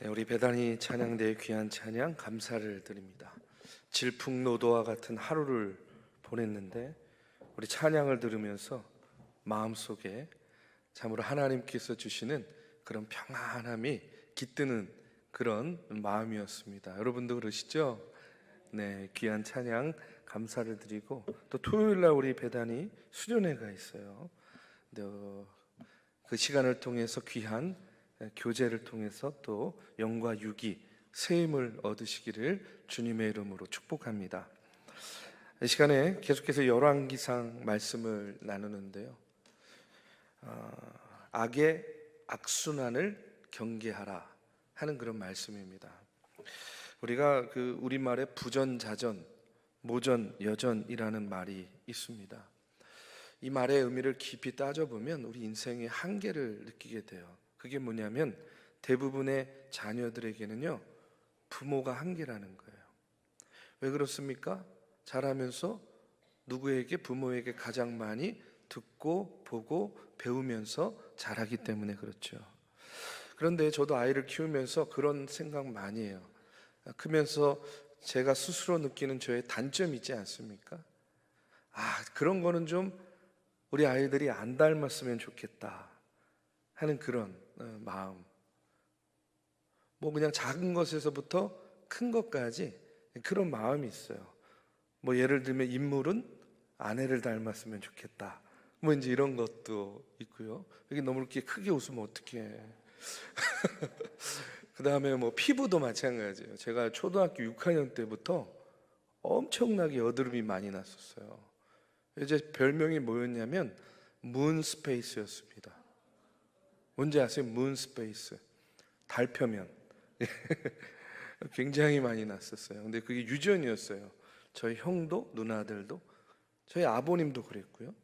네, 우리 배단이 찬양대의 귀한 찬양 감사를 드립니다. 질풍노도와 같은 하루를 보냈는데 우리 찬양을 들으면서 마음속에 참으로 하나님께서 주시는 그런 평안함이 깃드는 그런 마음이었습니다. 여러분도 그러시죠? 네, 귀한 찬양 감사를 드리고 또 토요일날 우리 배단이 수련회가 있어요. 그 시간을 통해서 귀한 교제를 통해서 또 영과 육이 새 힘을 얻으시기를 주님의 이름으로 축복합니다. 이 시간에 계속해서 열왕기상 말씀을 나누는데요, 악의 악순환을 경계하라 하는 그런 말씀입니다. 우리가 그 우리말에 부전자전, 모전여전이라는 말이 있습니다. 이 말의 의미를 깊이 따져보면 우리 인생의 한계를 느끼게 돼요. 그게 뭐냐면 대부분의 자녀들에게는요, 부모가 한계라는 거예요. 왜 그렇습니까? 자라면서 누구에게, 부모에게 가장 많이 듣고 보고 배우면서 자라기 때문에 그렇죠. 그런데 저도 아이를 키우면서 그런 생각 많이 해요. 크면서 제가 스스로 느끼는 저의 단점이 있지 않습니까? 그런 거는 좀 우리 아이들이 안 닮았으면 좋겠다 하는 그런 마음. 뭐 그냥 작은 것에서부터 큰 것까지 그런 마음이 있어요. 뭐 예를 들면 인물은 아내를 닮았으면 좋겠다, 뭐 이제 이런 것도 있고요. 여기 너무 이렇게 크게 웃으면 어떡해. 그 다음에 뭐 피부도 마찬가지예요. 제가 초등학교 6학년 때부터 엄청나게 여드름이 많이 났었어요. 이제 별명이 뭐였냐면 문스페이스였습니다. 뭔지 아세요? 문스페이스, 달표면. 굉장히 많이 났었어요. 근데 그게 유전이었어요. 저희 형도, 누나들도, 저희 아버님도 그랬고요.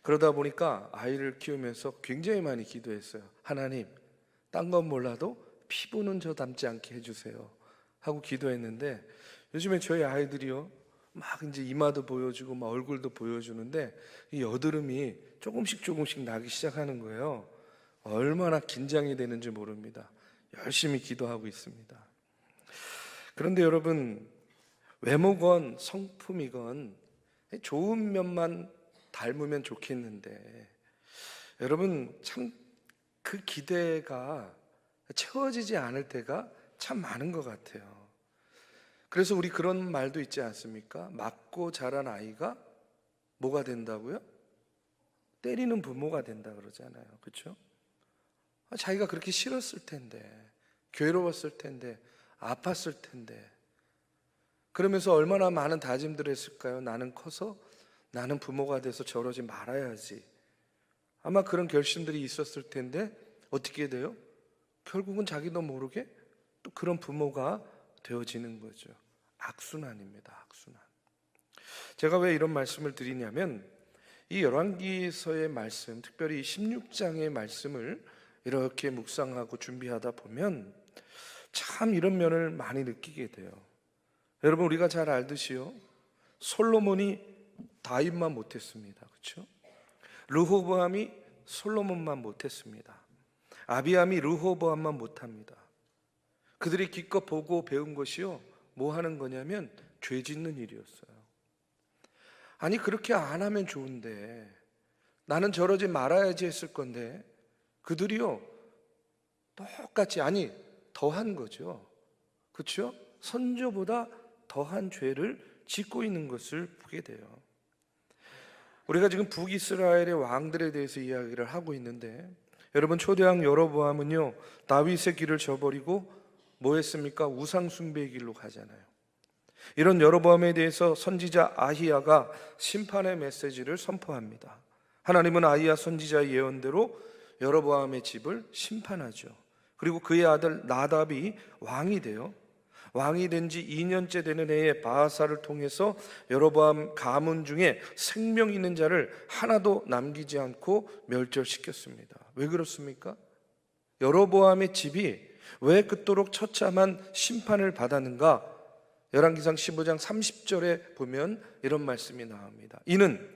그러다 보니까 아이를 키우면서 굉장히 많이 기도했어요. 하나님, 딴 건 몰라도 피부는 저 닮지 않게 해주세요 하고 기도했는데, 요즘에 저희 아이들이요, 막 이제 이마도 보여주고 막 얼굴도 보여주는데 이 여드름이 조금씩 나기 시작하는 거예요. 얼마나 긴장이 되는지 모릅니다. 열심히 기도하고 있습니다. 그런데 여러분, 외모건 성품이건 좋은 면만 닮으면 좋겠는데, 여러분 참 그 기대가 채워지지 않을 때가 참 많은 것 같아요. 그래서 우리 그런 말도 있지 않습니까? 맞고 자란 아이가 뭐가 된다고요? 때리는 부모가 된다 그러잖아요. 그렇죠? 자기가 그렇게 싫었을 텐데, 괴로웠을 텐데, 아팠을 텐데, 그러면서 얼마나 많은 다짐들을 했을까요? 나는 커서 나는 부모가 돼서 저러지 말아야지. 아마 그런 결심들이 있었을 텐데 어떻게 돼요? 결국은 자기도 모르게 또 그런 부모가 되어지는 거죠. 악순환입니다. 악순환. 제가 왜 이런 말씀을 드리냐면, 이 열왕기서의 말씀, 특별히 16장의 말씀을 이렇게 묵상하고 준비하다 보면 참 이런 면을 많이 느끼게 돼요. 여러분, 우리가 잘 알듯이요, 솔로몬이 다윗만 못했습니다. 그렇죠? 르호보암이 솔로몬만 못했습니다. 아비암이 르호보암만 못합니다. 그들이 기껏 보고 배운 것이요, 뭐 하는 거냐면 죄 짓는 일이었어요. 아니, 그렇게 안 하면 좋은데, 나는 저러지 말아야지 했을 건데, 그들이요 똑같이, 아니 더한 거죠. 그렇죠? 선조보다 더한 죄를 짓고 있는 것을 보게 돼요. 우리가 지금 북이스라엘의 왕들에 대해서 이야기를 하고 있는데, 여러분, 초대왕 여로보암은요, 다윗의 길을 저버리고 뭐 했습니까? 우상 숭배의 길로 가잖아요. 이런 여로보암에 대해서 선지자 아히야가 심판의 메시지를 선포합니다. 하나님은 아히야 선지자의 예언대로 여로보암의 집을 심판하죠. 그리고 그의 아들 나답이 왕이 돼요. 왕이 된 지 2년째 되는 해에 바하사를 통해서 여로보암 가문 중에 생명 있는 자를 하나도 남기지 않고 멸절시켰습니다. 왜 그렇습니까? 여로보암의 집이 왜 그토록 처참한 심판을 받았는가? 열왕기상 15장 30절에 보면 이런 말씀이 나옵니다. 이는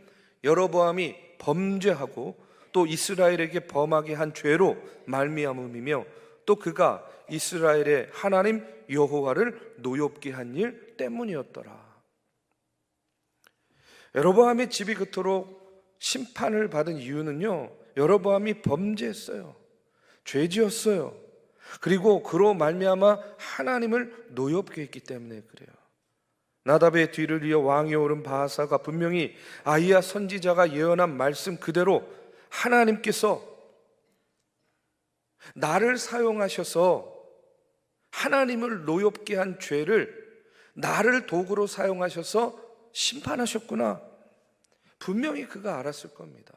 여로보암이 범죄하고 또 이스라엘에게 범하게 한 죄로 말미암음이며, 또 그가 이스라엘의 하나님 여호와를 노엽게 한 일 때문이었더라. 여로보암의 집이 그토록 심판을 받은 이유는요, 여로보암이 범죄했어요. 죄지었어요. 그리고 그로 말미암아 하나님을 노엽게 했기 때문에 그래요. 나답의 뒤를 이어 왕이 오른 바하사가 분명히 아히야 선지자가 예언한 말씀 그대로 하나님께서 나를 사용하셔서 하나님을 노엽게 한 죄를 나를 도구로 사용하셔서 심판하셨구나. 분명히 그가 알았을 겁니다.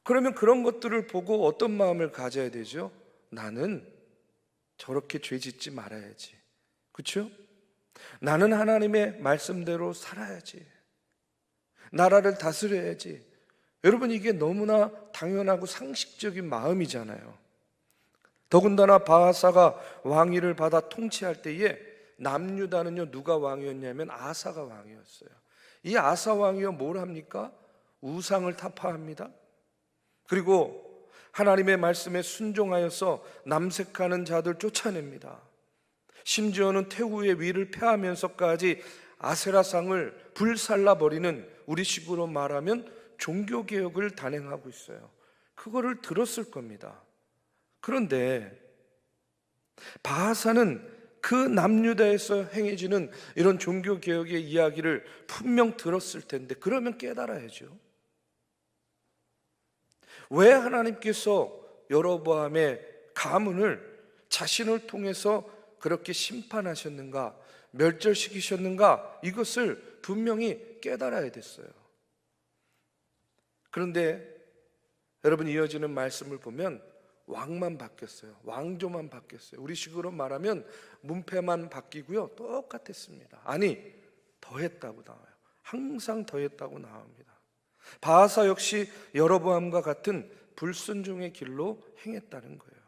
그러면 그런 것들을 보고 어떤 마음을 가져야 되죠? 나는 저렇게 죄 짓지 말아야지. 그렇죠? 나는 하나님의 말씀대로 살아야지. 나라를 다스려야지. 여러분, 이게 너무나 당연하고 상식적인 마음이잖아요. 더군다나 바하사가 왕위를 받아 통치할 때에 남유다는요, 누가 왕이었냐면 아사가 왕이었어요. 이 아사 왕이요, 뭘 합니까? 우상을 타파합니다. 그리고 하나님의 말씀에 순종하여서 남색하는 자들 쫓아냅니다. 심지어는 태후의 위를 폐하면서까지 아세라상을 불살라버리는, 우리식으로 말하면 종교개혁을 단행하고 있어요. 그거를 들었을 겁니다. 그런데 바하사는 그 남유다에서 행해지는 이런 종교개혁의 이야기를 분명 들었을 텐데, 그러면 깨달아야죠. 왜 하나님께서 여로보암의 가문을 자신을 통해서 그렇게 심판하셨는가, 멸절시키셨는가, 이것을 분명히 깨달아야 됐어요. 그런데 여러분, 이어지는 말씀을 보면 왕만 바뀌었어요. 왕조만 바뀌었어요. 우리식으로 말하면 문패만 바뀌고요, 똑같았습니다. 아니, 더했다고 나와요. 항상 더했다고 나옵니다. 바하사 역시 여로보암과 같은 불순종의 길로 행했다는 거예요.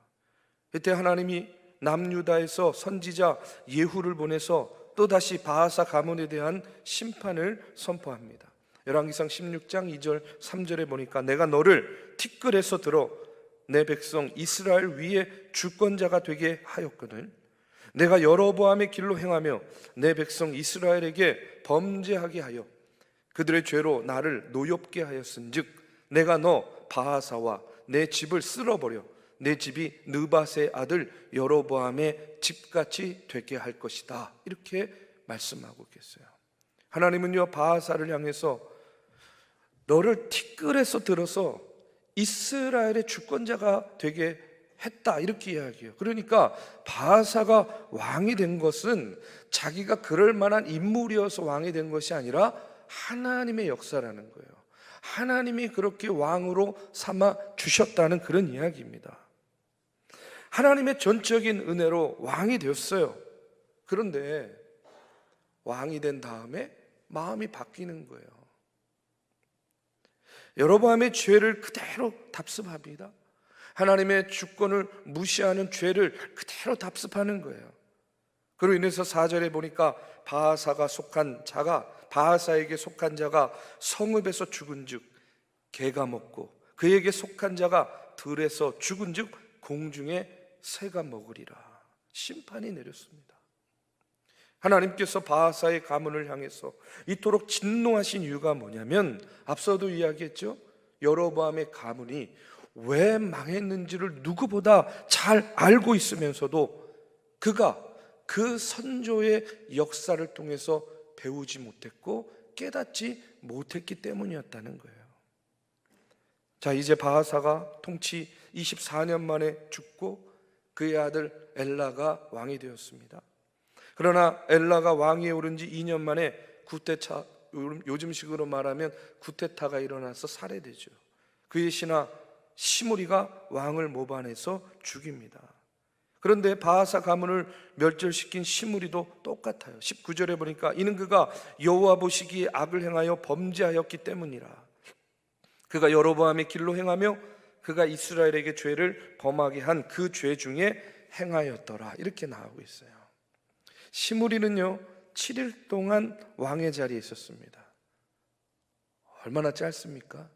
이때 하나님이 남유다에서 선지자 예후를 보내서 또다시 바하사 가문에 대한 심판을 선포합니다. 열왕기상 16장 2절 3절에 보니까 내가 너를 티끌에서 들어 내 백성 이스라엘 위에 주권자가 되게 하였거든. 내가 여로보암의 길로 행하며 내 백성 이스라엘에게 범죄하게 하여 그들의 죄로 나를 노엽게 하였은즉 내가 너 바하사와 내 집을 쓸어버려 내 집이 느밧의 아들 여로보암의 집같이 되게 할 것이다. 이렇게 말씀하고 계세요. 하나님은요, 바하사를 향해서 너를 티끌에서 들어서 이스라엘의 주권자가 되게 했다, 이렇게 이야기해요. 그러니까 바하사가 왕이 된 것은 자기가 그럴 만한 인물이어서 왕이 된 것이 아니라 하나님의 역사라는 거예요. 하나님이 그렇게 왕으로 삼아 주셨다는 그런 이야기입니다. 하나님의 전적인 은혜로 왕이 되었어요. 그런데 왕이 된 다음에 마음이 바뀌는 거예요. 여로보암의 죄를 그대로 답습합니다. 하나님의 주권을 무시하는 죄를 그대로 답습하는 거예요. 그로 인해서 4절에 보니까 바하사에게 속한 자가 성읍에서 죽은즉 개가 먹고 그에게 속한 자가 들에서 죽은즉 공중에 새가 먹으리라. 심판이 내렸습니다. 하나님께서 바하사의 가문을 향해서 이토록 진노하신 이유가 뭐냐면, 앞서도 이야기했죠. 여로보암의 가문이 왜 망했는지를 누구보다 잘 알고 있으면서도 그가 그 선조의 역사를 통해서 배우지 못했고 깨닫지 못했기 때문이었다는 거예요. 자, 이제 바하사가 통치 24년 만에 죽고 그의 아들 엘라가 왕이 되었습니다. 그러나 엘라가 왕위에 오른 지 2년 만에 구테타, 요즘식으로 말하면 구테타가 일어나서 살해되죠. 그의 신하 시므리가 왕을 모반해서 죽입니다. 그런데 바하사 가문을 멸절시킨 시므리도 똑같아요. 19절에 보니까 이는 그가 여호와 보시기에 악을 행하여 범죄하였기 때문이라. 그가 여로보암의 길로 행하며 그가 이스라엘에게 죄를 범하게 한 그 죄 중에 행하였더라. 이렇게 나오고 있어요. 시므리는요 7일 동안 왕의 자리에 있었습니다. 얼마나 짧습니까?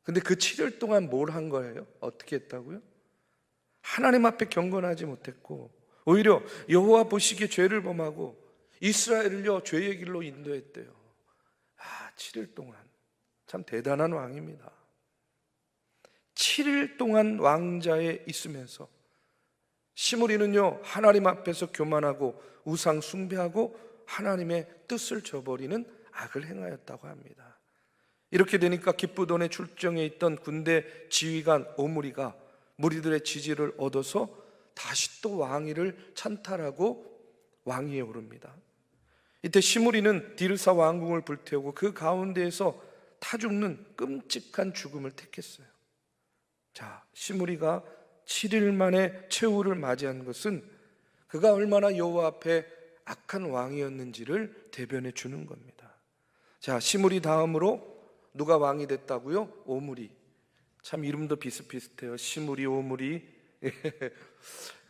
근데 그 7일 동안 뭘 한 거예요? 어떻게 했다고요? 하나님 앞에 경건하지 못했고 오히려 여호와 보시기에 죄를 범하고 이스라엘을요 죄의 길로 인도했대요. 7일 동안. 참 대단한 왕입니다. 7일 동안 왕자에 있으면서 시므리는요 하나님 앞에서 교만하고 우상 숭배하고 하나님의 뜻을 저버리는 악을 행하였다고 합니다. 이렇게 되니까 기브돈에 출정해 있던 군대 지휘관 오므리가 무리들의 지지를 얻어서 다시 또 왕위를 찬탈하고 왕위에 오릅니다. 이때 시므리는 디르사 왕궁을 불태우고 그 가운데에서 타 죽는 끔찍한 죽음을 택했어요. 자, 시므리가 7일 만에 최후를 맞이한 것은 그가 얼마나 여호와 앞에 악한 왕이었는지를 대변해 주는 겁니다. 자, 시므리 다음으로 누가 왕이 됐다고요? 오므리. 참 이름도 비슷비슷해요. 시므리, 오므리.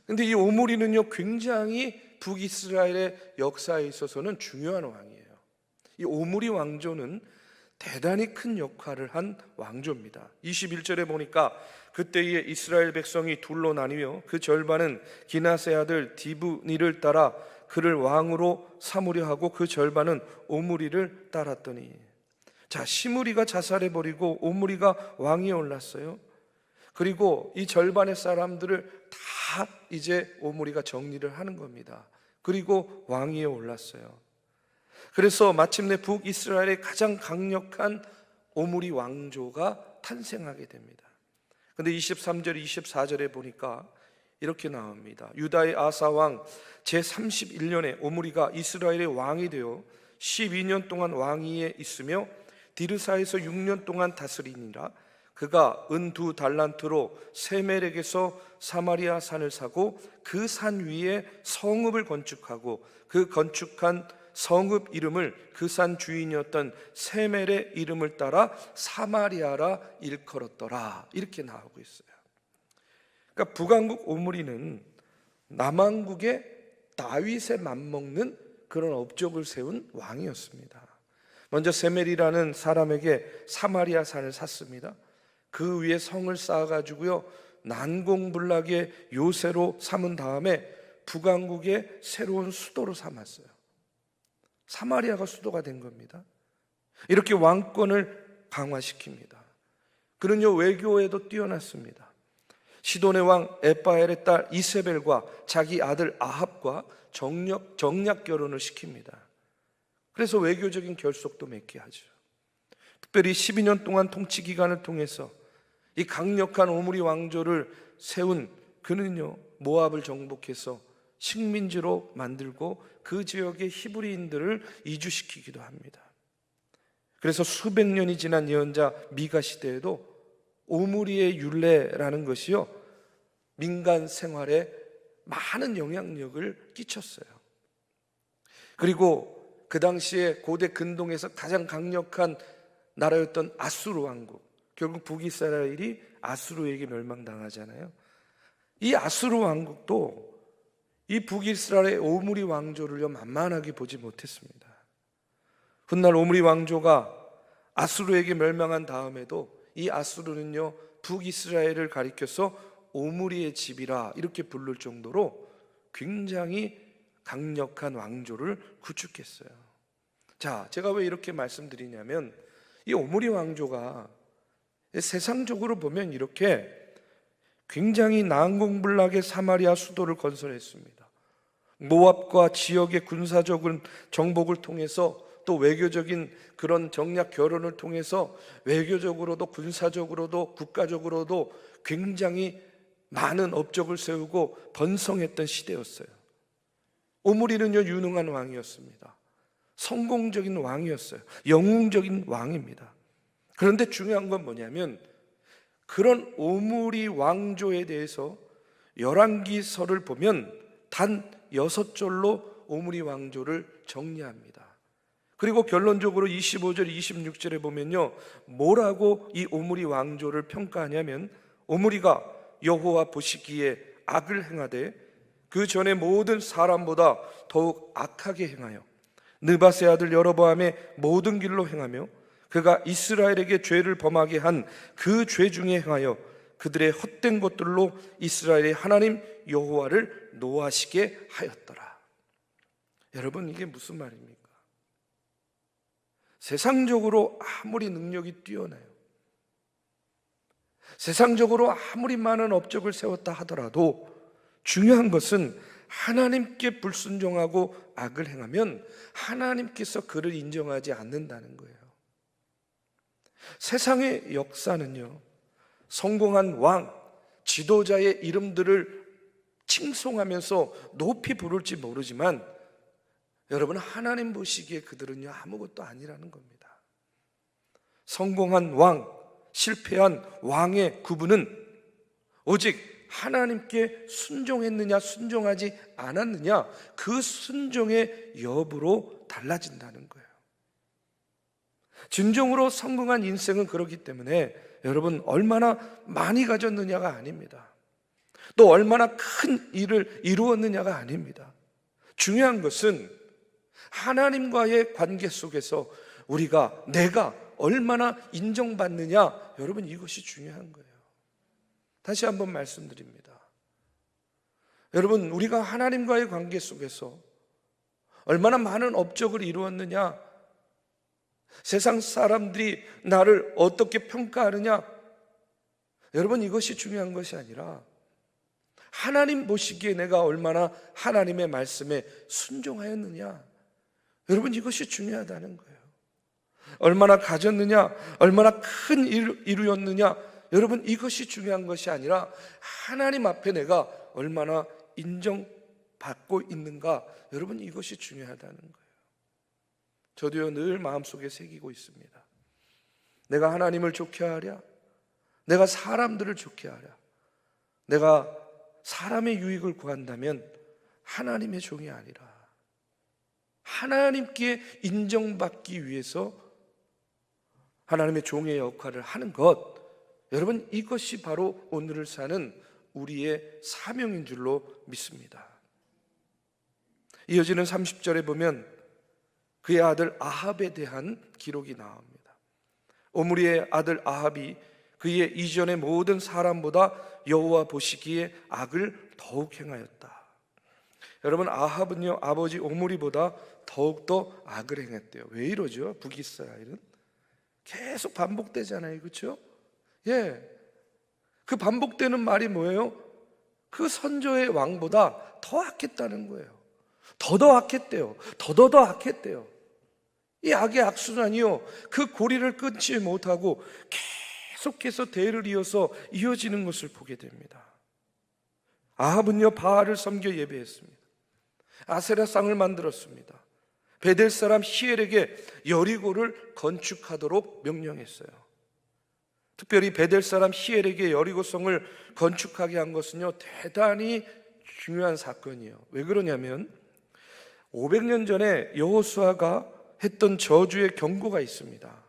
근데 이 오므리는요 굉장히 북이스라엘의 역사에 있어서는 중요한 왕이에요. 이 오므리 왕조는 대단히 큰 역할을 한 왕조입니다. 21절에 보니까 그때에 이스라엘 백성이 둘로 나뉘며 그 절반은 기나세 아들 디브니를 따라 그를 왕으로 삼으려 하고 그 절반은 오므리를 따랐더니, 자, 시므리가 자살해버리고 오므리가 왕위에 올랐어요. 그리고 이 절반의 사람들을 다 이제 오므리가 정리를 하는 겁니다. 그리고 왕위에 올랐어요. 그래서 마침내 북이스라엘의 가장 강력한 오므리 왕조가 탄생하게 됩니다. 근데 23절 24절에 보니까 이렇게 나옵니다. 유다의 아사 왕 제31년에 오므리가 이스라엘의 왕이 되어 12년 동안 왕위에 있으며 디르사에서 6년 동안 다스리니라. 그가 은 2달란트로 세멜에게서 사마리아 산을 사고 그 산 위에 성읍을 건축하고 그 건축한 성읍 이름을 그 산 주인이었던 세멜의 이름을 따라 사마리아라 일컬었더라. 이렇게 나오고 있어요. 그러니까 북왕국 오므리는 남왕국의 다윗에 맞먹는 그런 업적을 세운 왕이었습니다. 먼저 세멜이라는 사람에게 사마리아 산을 샀습니다. 그 위에 성을 쌓아가지고요 난공불락의 요새로 삼은 다음에 북왕국의 새로운 수도로 삼았어요. 사마리아가 수도가 된 겁니다. 이렇게 왕권을 강화시킵니다. 그는요 외교에도 뛰어났습니다. 시돈의 왕 에빠엘의 딸 이세벨과 자기 아들 아합과 정략 결혼을 시킵니다. 그래서 외교적인 결속도 맺게 하죠. 특별히 12년 동안 통치 기간을 통해서 이 강력한 오므리 왕조를 세운 그는요 모압을 정복해서 식민지로 만들고 그 지역의 히브리인들을 이주시키기도 합니다. 그래서 수백 년이 지난 예언자 미가 시대에도 오므리의 율례라는 것이요 민간 생활에 많은 영향력을 끼쳤어요. 그리고 그 당시에 고대 근동에서 가장 강력한 나라였던 아수르 왕국, 결국 북이스라엘이 아수르에게 멸망당하잖아요. 이 아수르 왕국도 이 북이스라엘의 오므리 왕조를 만만하게 보지 못했습니다. 훗날 오므리 왕조가 아수르에게 멸망한 다음에도 이 아수르는요 북이스라엘을 가리켜서 오므리의 집이라 이렇게 부를 정도로 굉장히 강력한 왕조를 구축했어요. 자, 제가 왜 이렇게 말씀드리냐면 이 오므리 왕조가 세상적으로 보면 이렇게 굉장히 난공불락의 사마리아 수도를 건설했습니다. 모압과 지역의 군사적인 정복을 통해서 또 외교적인 그런 정략 결혼을 통해서 외교적으로도 군사적으로도 국가적으로도 굉장히 많은 업적을 세우고 번성했던 시대였어요. 오므리는요 유능한 왕이었습니다. 성공적인 왕이었어요. 영웅적인 왕입니다. 그런데 중요한 건 뭐냐면 그런 오므리 왕조에 대해서 열왕기서를 보면 단 6절로 오므리 왕조를 정리합니다. 그리고 결론적으로 25절 26절에 보면요 뭐라고 이 오므리 왕조를 평가하냐면 오므리가 여호와 보시기에 악을 행하되 그 전에 모든 사람보다 더욱 악하게 행하여 느바세 아들 여로보암의 모든 길로 행하며 그가 이스라엘에게 죄를 범하게 한 그 죄 중에 행하여 그들의 헛된 것들로 이스라엘의 하나님 여호와를 노하시게 하였더라. 여러분, 이게 무슨 말입니까? 세상적으로 아무리 능력이 뛰어나요, 세상적으로 아무리 많은 업적을 세웠다 하더라도 중요한 것은 하나님께 불순종하고 악을 행하면 하나님께서 그를 인정하지 않는다는 거예요. 세상의 역사는요, 성공한 왕, 지도자의 이름들을 칭송하면서 높이 부를지 모르지만 여러분, 하나님 보시기에 그들은요 아무것도 아니라는 겁니다. 성공한 왕, 실패한 왕의 구분은 오직 하나님께 순종했느냐 순종하지 않았느냐, 그 순종의 여부로 달라진다는 거예요. 진정으로 성공한 인생은 그렇기 때문에 여러분, 얼마나 많이 가졌느냐가 아닙니다. 또 얼마나 큰 일을 이루었느냐가 아닙니다. 중요한 것은 하나님과의 관계 속에서 내가 얼마나 인정받느냐, 여러분, 이것이 중요한 거예요. 다시 한번 말씀드립니다. 여러분, 우리가 하나님과의 관계 속에서 얼마나 많은 업적을 이루었느냐, 세상 사람들이 나를 어떻게 평가하느냐, 여러분, 이것이 중요한 것이 아니라 하나님 보시기에 내가 얼마나 하나님의 말씀에 순종하였느냐, 여러분, 이것이 중요하다는 거예요. 얼마나 가졌느냐, 얼마나 큰 일을 이루었느냐, 여러분, 이것이 중요한 것이 아니라 하나님 앞에 내가 얼마나 인정받고 있는가, 여러분, 이것이 중요하다는 거예요. 저도요 늘 마음속에 새기고 있습니다. 내가 하나님을 좋게 하랴, 내가 사람들을 좋게 하랴, 내가 사람의 유익을 구한다면 하나님의 종이 아니라 하나님께 인정받기 위해서 하나님의 종의 역할을 하는 것, 여러분, 이것이 바로 오늘을 사는 우리의 사명인 줄로 믿습니다. 이어지는 30절에 보면 그의 아들 아합에 대한 기록이 나옵니다. 오므리의 아들 아합이 그의 이전의 모든 사람보다 여호와 보시기에 악을 더욱 행하였다. 여러분, 아합은요 아버지 오므리보다 더욱더 악을 행했대요. 왜 이러죠? 북이스라엘은 계속 반복되잖아요, 그렇죠? 그 반복되는 말이 뭐예요? 그 선조의 왕보다 더 악했다는 거예요. 더더 악했대요. 더더더 악했대요. 이 악의 악순환이요, 그 고리를 끊지 못하고 계속해서 대를 이어서 이어지는 것을 보게 됩니다. 아합은요 바알을 섬겨 예배했습니다. 아세라상을 만들었습니다. 베델 사람 히엘에게 여리고를 건축하도록 명령했어요. 특별히 베델 사람 히엘에게 여리고성을 건축하게 한 것은요 대단히 중요한 사건이에요. 왜 그러냐면 500년 전에 여호수아가 했던 저주의 경고가 있습니다.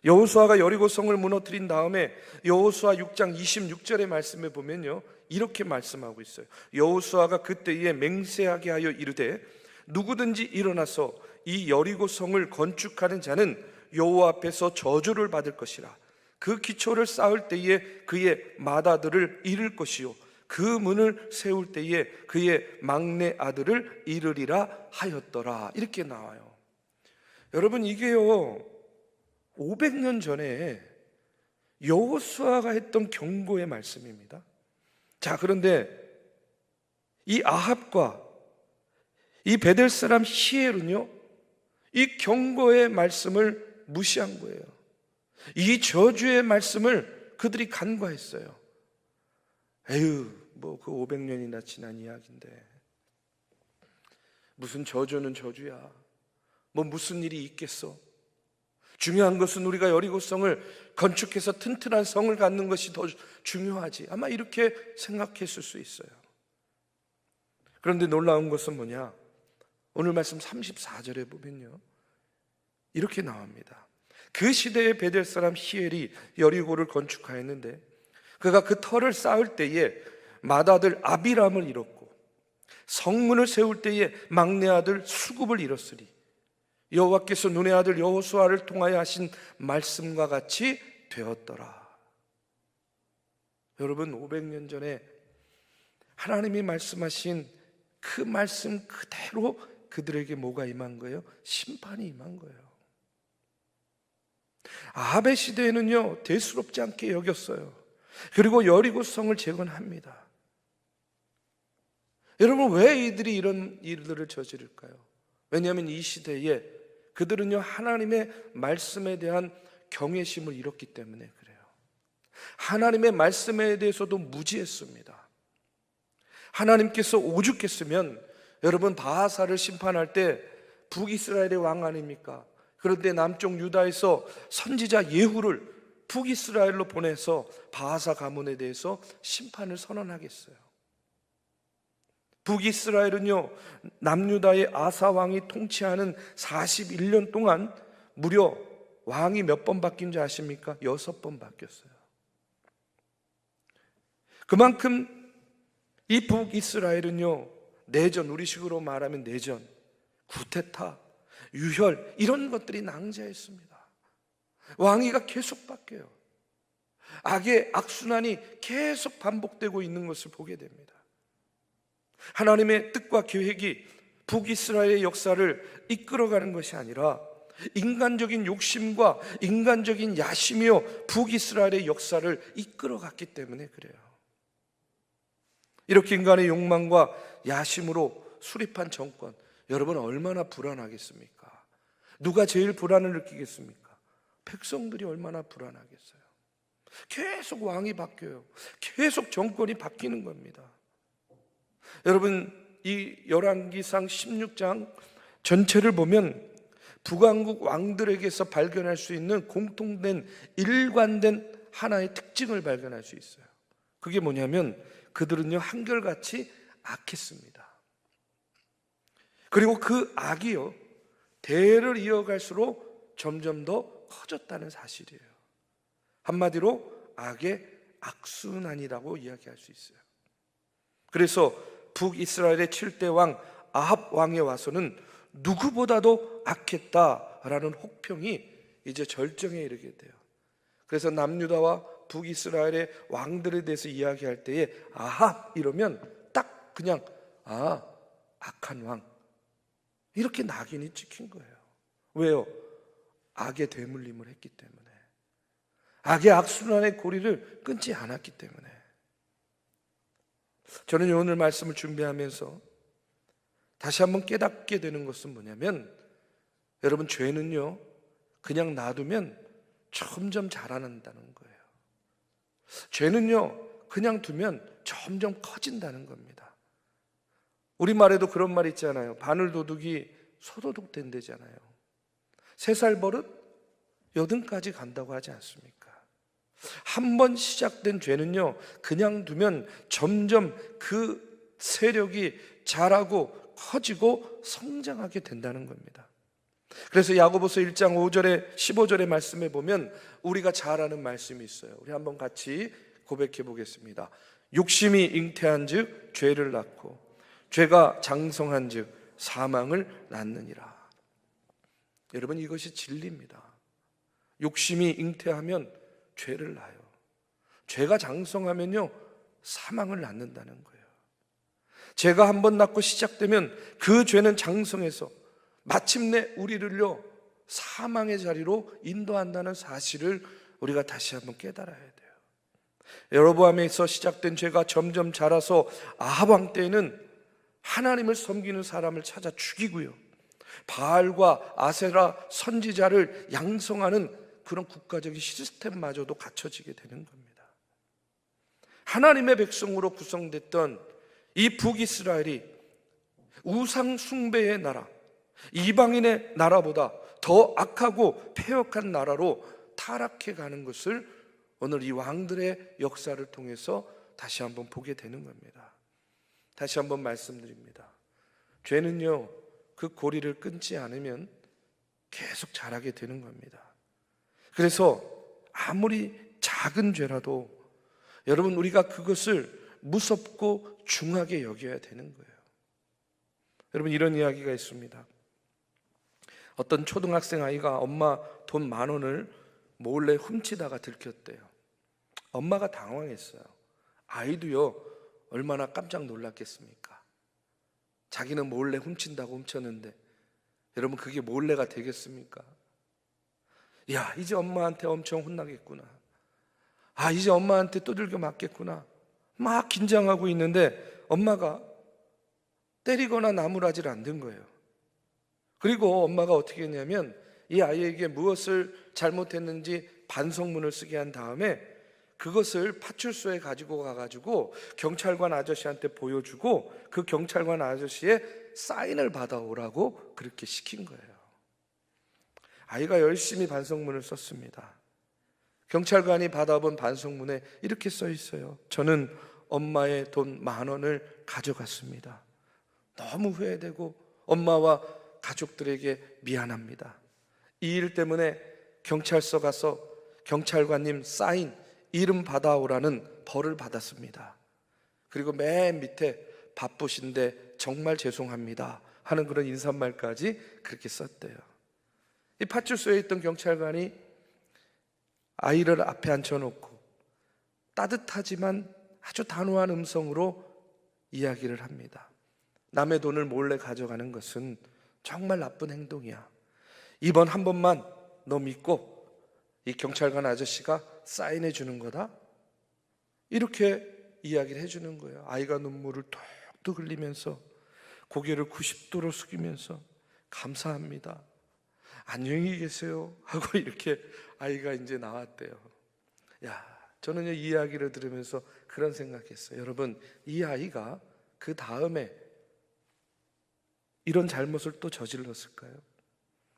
여호수아가 여리고성을 무너뜨린 다음에 여호수아 6장 26절의 말씀에 보면요 이렇게 말씀하고 있어요. 여호수아가 그때에 맹세하게 하여 이르되 누구든지 일어나서 이 여리고성을 건축하는 자는 여호와 앞에서 저주를 받을 것이라. 그 기초를 쌓을 때에 그의 맏아들을 잃을 것이요 그 문을 세울 때에 그의 막내 아들을 잃으리라 하였더라. 이렇게 나와요. 여러분, 이게요 500년 전에 여호수아가 했던 경고의 말씀입니다. 자, 그런데 이 아합과 이 베델 사람 히엘은요 이 경고의 말씀을 무시한 거예요. 이 저주의 말씀을 그들이 간과했어요. 에휴, 뭐 그 500년이나 지난 이야기인데 무슨 저주는 저주야, 뭐 무슨 일이 있겠어. 중요한 것은 우리가 여리고성을 건축해서 튼튼한 성을 갖는 것이 더 중요하지, 아마 이렇게 생각했을 수 있어요. 그런데 놀라운 것은 뭐냐, 오늘 말씀 34절에 보면요 이렇게 나옵니다. 그 시대의 베델 사람 히엘이 여리고를 건축하였는데 그가 그 터를 쌓을 때에 맏아들 아비람을 잃었고 성문을 세울 때에 막내 아들 수굽을 잃었으리. 여호와께서 눈의 아들 여호수아를 통하여 하신 말씀과 같이 되었더라. 여러분, 500년 전에 하나님이 말씀하신 그 말씀 그대로 그들에게 뭐가 임한 거예요? 심판이 임한 거예요. 아합의 시대에는요, 대수롭지 않게 여겼어요. 그리고 여리고성을 재건합니다. 여러분, 왜 이들이 이런 일들을 저지를까요? 왜냐하면 이 시대에 그들은요, 하나님의 말씀에 대한 경외심을 잃었기 때문에 그래요. 하나님의 말씀에 대해서도 무지했습니다. 하나님께서 오죽했으면 여러분, 바하사를 심판할 때 북이스라엘의 왕 아닙니까? 그런데 남쪽 유다에서 선지자 예후를 북이스라엘로 보내서 바하사 가문에 대해서 심판을 선언하겠어요. 북이스라엘은요, 남유다의 아사 왕이 통치하는 41년 동안 무려 왕이 몇 번 바뀐 줄 아십니까? 6번 바뀌었어요. 그만큼 이 북이스라엘은요, 내전, 우리식으로 말하면 내전, 구테타, 유혈, 이런 것들이 낭자했습니다. 왕위가 계속 바뀌어요. 악의 악순환이 계속 반복되고 있는 것을 보게 됩니다. 하나님의 뜻과 계획이 북이스라엘의 역사를 이끌어가는 것이 아니라 인간적인 욕심과 인간적인 야심이요, 북이스라엘의 역사를 이끌어갔기 때문에 그래요. 이렇게 인간의 욕망과 야심으로 수립한 정권, 여러분 얼마나 불안하겠습니까? 누가 제일 불안을 느끼겠습니까? 백성들이 얼마나 불안하겠어요. 계속 왕이 바뀌어요. 계속 정권이 바뀌는 겁니다. 여러분, 이 열왕기상 16장 전체를 보면 북왕국 왕들에게서 발견할 수 있는 공통된 일관된 하나의 특징을 발견할 수 있어요. 그게 뭐냐면 그들은요, 한결같이 악했습니다. 그리고 그 악이요, 대를 이어갈수록 점점 더 커졌다는 사실이에요. 한마디로 악의 악순환이라고 이야기할 수 있어요. 그래서 북이스라엘의 7대 왕 아합 왕에 와서는 누구보다도 악했다라는 혹평이 이제 절정에 이르게 돼요. 그래서 남유다와 북이스라엘의 왕들에 대해서 이야기할 때에 아합 이러면 딱 그냥 악한 왕, 이렇게 낙인이 찍힌 거예요. 왜요? 악의 되물림을 했기 때문에, 악의 악순환의 고리를 끊지 않았기 때문에. 저는 오늘 말씀을 준비하면서 다시 한번 깨닫게 되는 것은 뭐냐면, 여러분, 죄는요, 그냥 놔두면 점점 자라난다는 거예요. 죄는요, 그냥 두면 점점 커진다는 겁니다. 우리말에도 그런 말 있잖아요. 바늘도둑이 소도둑 된대잖아요. 3살 버릇 8까지 간다고 하지 않습니까? 한 번 시작된 죄는요, 그냥 두면 점점 그 세력이 자라고 커지고 성장하게 된다는 겁니다. 그래서 야고보서 1장 5절에 15절의 말씀에 보면 우리가 잘 아는 말씀이 있어요. 우리 한번 같이 고백해 보겠습니다. 욕심이 잉태한 즉 죄를 낳고 죄가 장성한 즉 사망을 낳느니라. 여러분, 이것이 진리입니다. 욕심이 잉태하면 죄를 낳아요. 죄가 장성하면요, 사망을 낳는다는 거예요. 죄가 한번 낳고 시작되면 그 죄는 장성해서 마침내 우리를요, 사망의 자리로 인도한다는 사실을 우리가 다시 한번 깨달아야 돼요. 여로보암에서 시작된 죄가 점점 자라서 아합 왕 때에는 하나님을 섬기는 사람을 찾아 죽이고요, 바알과 아세라 선지자를 양성하는 그런 국가적인 시스템마저도 갖춰지게 되는 겁니다. 하나님의 백성으로 구성됐던 이 북이스라엘이 우상 숭배의 나라, 이방인의 나라보다 더 악하고 패역한 나라로 타락해 가는 것을 오늘 이 왕들의 역사를 통해서 다시 한번 보게 되는 겁니다. 다시 한번 말씀드립니다. 죄는요, 그 고리를 끊지 않으면 계속 자라게 되는 겁니다. 그래서 아무리 작은 죄라도 여러분, 우리가 그것을 무섭고 중하게 여겨야 되는 거예요. 여러분, 이런 이야기가 있습니다. 어떤 초등학생 아이가 엄마 돈 10,000원을 몰래 훔치다가 들켰대요. 엄마가 당황했어요. 아이도요, 얼마나 깜짝 놀랐겠습니까? 자기는 몰래 훔친다고 훔쳤는데 여러분, 그게 몰래가 되겠습니까? 야, 이제 엄마한테 엄청 혼나겠구나. 아, 이제 엄마한테 두들겨 맞겠구나. 막 긴장하고 있는데 엄마가 때리거나 나무라지를 않는 거예요. 그리고 엄마가 어떻게 했냐면 이 아이에게 무엇을 잘못했는지 반성문을 쓰게 한 다음에 그것을 파출소에 가지고 가가지고 경찰관 아저씨한테 보여주고 그 경찰관 아저씨의 사인을 받아오라고 그렇게 시킨 거예요. 아이가 열심히 반성문을 썼습니다. 경찰관이 받아본 반성문에 이렇게 써 있어요. 저는 엄마의 돈 10,000원을 가져갔습니다. 너무 후회되고 엄마와 가족들에게 미안합니다. 이 일 때문에 경찰서 가서 경찰관님 사인, 이름 받아오라는 벌을 받았습니다. 그리고 맨 밑에 바쁘신데 정말 죄송합니다 하는 그런 인사말까지 그렇게 썼대요. 이 파출소에 있던 경찰관이 아이를 앞에 앉혀놓고 따뜻하지만 아주 단호한 음성으로 이야기를 합니다. 남의 돈을 몰래 가져가는 것은 정말 나쁜 행동이야. 이번 한 번만 너 믿고 이 경찰관 아저씨가 사인해 주는 거다. 이렇게 이야기를 해주는 거예요. 아이가 눈물을 톡톡 흘리면서 고개를 90도로 숙이면서 감사합니다, 안녕히 계세요 하고 이렇게 아이가 이제 나왔대요. 야, 저는 이 이야기를 들으면서 그런 생각했어요. 여러분, 이 아이가 그 다음에 이런 잘못을 또 저질렀을까요?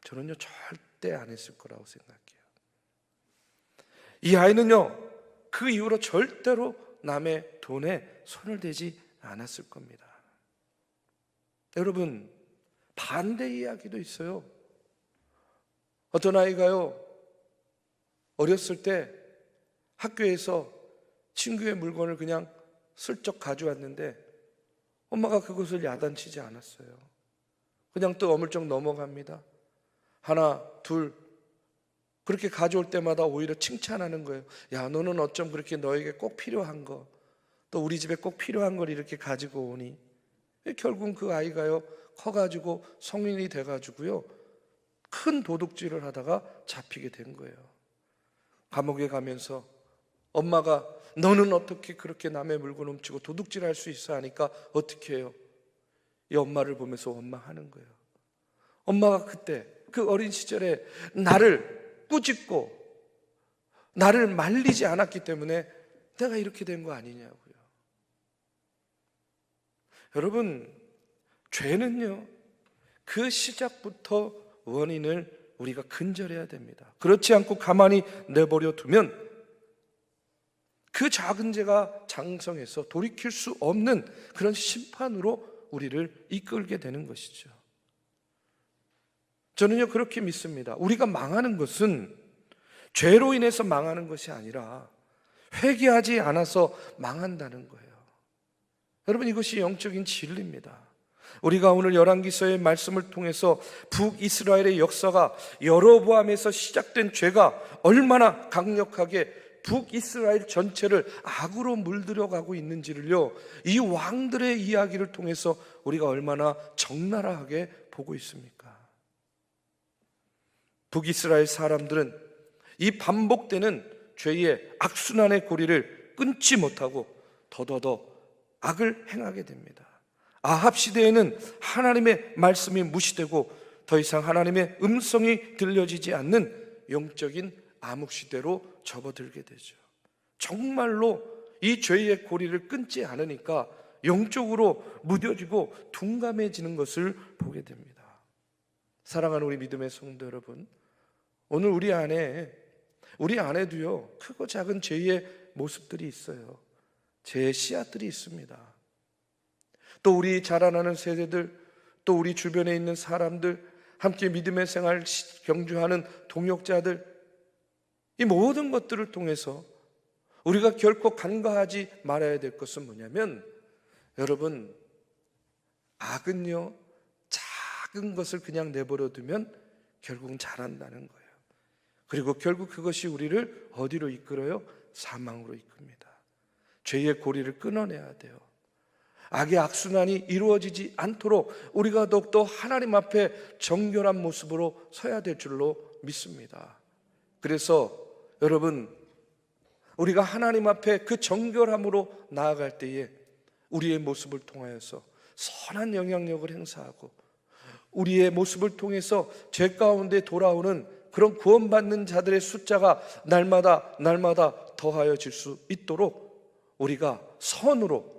저는요, 절대 안 했을 거라고 생각해요. 이 아이는요, 그 이후로 절대로 남의 돈에 손을 대지 않았을 겁니다. 여러분, 반대 이야기도 있어요. 어떤 아이가요, 어렸을 때 학교에서 친구의 물건을 그냥 슬쩍 가져왔는데 엄마가 그것을 야단치지 않았어요. 그냥 또 어물쩍 넘어갑니다. 하나, 둘, 그렇게 가져올 때마다 오히려 칭찬하는 거예요. 야, 너는 어쩜 그렇게 너에게 꼭 필요한 거, 또 우리 집에 꼭 필요한 걸 이렇게 가지고 오니? 결국은 그 아이가요, 커가지고 성인이 돼가지고요, 큰 도둑질을 하다가 잡히게 된 거예요. 감옥에 가면서 엄마가 너는 어떻게 그렇게 남의 물건 훔치고 도둑질할 수 있어 하니까 어떻게 해요? 이 엄마를 보면서 원망하는 거예요. 엄마가 그때 그 어린 시절에 나를 꾸짖고 나를 말리지 않았기 때문에 내가 이렇게 된 거 아니냐고요. 여러분, 죄는요, 그 시작부터 원인을 우리가 근절해야 됩니다. 그렇지 않고 가만히 내버려 두면 그 작은 죄가 장성해서 돌이킬 수 없는 그런 심판으로 우리를 이끌게 되는 것이죠. 저는요, 그렇게 믿습니다. 우리가 망하는 것은 죄로 인해서 망하는 것이 아니라 회개하지 않아서 망한다는 거예요. 여러분, 이것이 영적인 진리입니다. 우리가 오늘 열왕기서의 말씀을 통해서 북이스라엘의 역사가 여로보암에서 시작된 죄가 얼마나 강력하게 북이스라엘 전체를 악으로 물들여가고 있는지를요, 이 왕들의 이야기를 통해서 우리가 얼마나 적나라하게 보고 있습니까? 북이스라엘 사람들은 이 반복되는 죄의 악순환의 고리를 끊지 못하고 더더더 악을 행하게 됩니다. 아합 시대에는 하나님의 말씀이 무시되고 더 이상 하나님의 음성이 들려지지 않는 영적인 암흑 시대로 접어들게 되죠. 정말로 이 죄의 고리를 끊지 않으니까 영적으로 무뎌지고 둔감해지는 것을 보게 됩니다. 사랑하는 우리 믿음의 성도 여러분, 오늘 우리 안에도요, 크고 작은 죄의 모습들이 있어요. 죄의 씨앗들이 있습니다. 또 우리 자라나는 세대들, 또 우리 주변에 있는 사람들, 함께 믿음의 생활 경주하는 동역자들, 이 모든 것들을 통해서 우리가 결코 간과하지 말아야 될 것은 뭐냐면, 여러분, 악은요, 작은 것을 그냥 내버려 두면 결국은 자란다는 거예요. 그리고 결국 그것이 우리를 어디로 이끌어요? 사망으로 이끕니다. 죄의 고리를 끊어내야 돼요. 악의 악순환이 이루어지지 않도록 우리가 더욱더 하나님 앞에 정결한 모습으로 서야 될 줄로 믿습니다. 그래서 여러분, 우리가 하나님 앞에 그 정결함으로 나아갈 때에 우리의 모습을 통하여서 선한 영향력을 행사하고 우리의 모습을 통해서 죄 가운데 돌아오는 그런 구원받는 자들의 숫자가 날마다 더하여질 수 있도록 우리가 선으로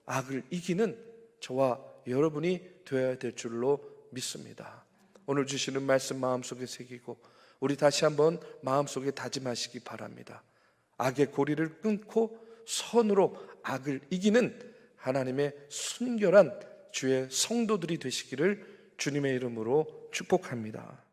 악을 이기는 저와 여러분이 되어야 될 줄로 믿습니다. 오늘 주시는 말씀 마음속에 새기고 우리 다시 한번 마음속에 다짐하시기 바랍니다. 악의 고리를 끊고 선으로 악을 이기는 하나님의 순결한 주의 성도들이 되시기를 주님의 이름으로 축복합니다.